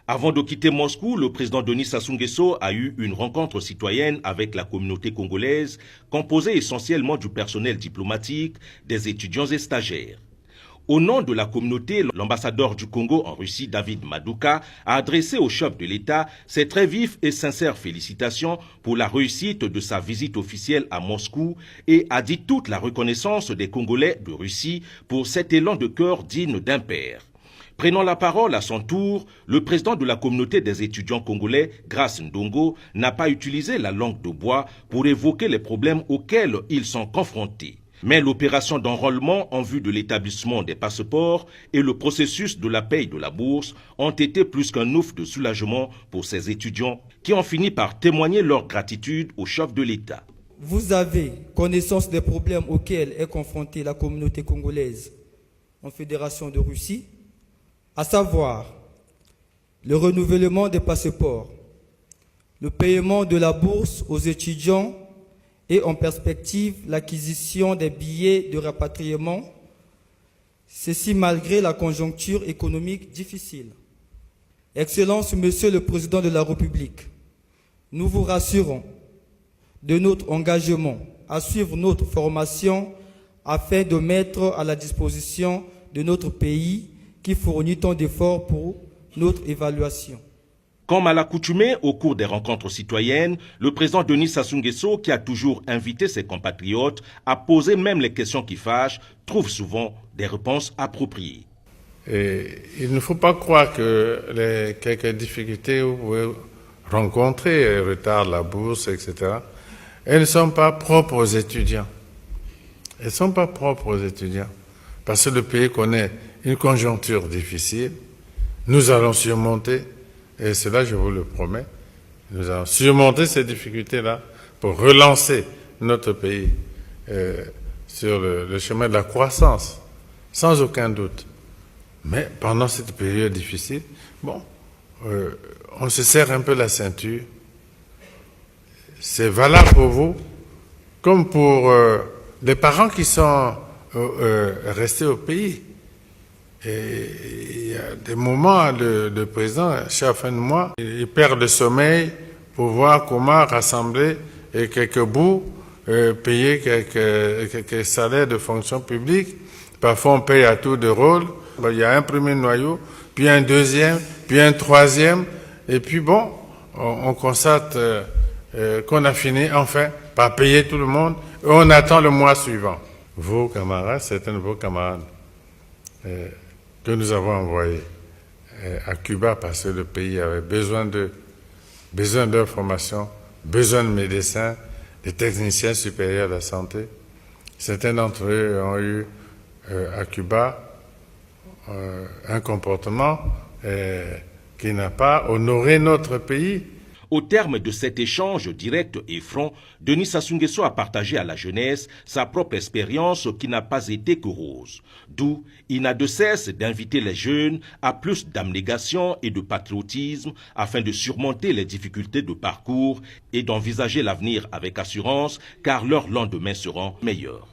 Avant de quitter Moscou, le président Denis Sassou Nguesso a eu une rencontre citoyenne avec la communauté congolaise, composée essentiellement du personnel diplomatique, des étudiants et stagiaires. Au nom de la communauté, l'ambassadeur du Congo en Russie, David Maduka, a adressé au chef de l'État ses très vives et sincères félicitations pour la réussite de sa visite officielle à Moscou et a dit toute la reconnaissance des Congolais de Russie pour cet élan de cœur digne d'un père. Prenant la parole à son tour, le président de la communauté des étudiants congolais, Grace Ndongo, n'a pas utilisé la langue de bois pour évoquer les problèmes auxquels ils sont confrontés. Mais l'opération d'enrôlement en vue de l'établissement des passeports et le processus de la paye de la bourse ont été plus qu'un ouf de soulagement pour ces étudiants qui ont fini par témoigner leur gratitude au chef de l'État. Vous avez connaissance des problèmes auxquels est confrontée la communauté congolaise en Fédération de Russie, à savoir le renouvellement des passeports, le paiement de la bourse aux étudiants et en perspective l'acquisition des billets de rapatriement, ceci malgré la conjoncture économique difficile. Excellence, Monsieur le Président de la République, nous vous rassurons de notre engagement à suivre notre formation afin de mettre à la disposition de notre pays qui fournit tant d'efforts pour notre évaluation. Comme à l'accoutumée au cours des rencontres citoyennes, le président Denis Sassou Nguesso, qui a toujours invité ses compatriotes à poser même les questions qui fâchent, trouve souvent des réponses appropriées. Et il ne faut pas croire que les quelques difficultés que vous pouvez rencontrer, le retard de la bourse, etc., elles ne sont pas propres aux étudiants. Elles ne sont pas propres aux étudiants. Parce que le pays connaît une conjoncture difficile. Nous allons surmonter, et cela je vous le promets, nous allons surmonter ces difficultés-là pour relancer notre pays sur le chemin de la croissance, sans aucun doute. Mais pendant cette période difficile, on se serre un peu la ceinture. C'est valable pour vous, comme pour les parents qui sont restés au pays. Et il y a des moments, le président, chaque fin de mois, il perd le sommeil pour voir comment rassembler quelques bouts, payer quelques salaires de fonction publique. Parfois, on paye à tour de rôle. Il y a un premier noyau, puis un deuxième, puis un troisième. Et puis on constate qu'on a fini enfin par payer tout le monde. Et on attend le mois suivant. Vos camarades, certains de vos camarades, que nous avons envoyés à Cuba parce que le pays avait besoin de leur formation, besoin de médecins, de techniciens supérieurs de la santé. Certains d'entre eux ont eu à Cuba un comportement qui n'a pas honoré notre pays. Au terme de cet échange direct et franc, Denis Sassou Nguesso a partagé à la jeunesse sa propre expérience qui n'a pas été que rose. D'où il n'a de cesse d'inviter les jeunes à plus d'abnégation et de patriotisme afin de surmonter les difficultés de parcours et d'envisager l'avenir avec assurance car leurs lendemains seront meilleurs.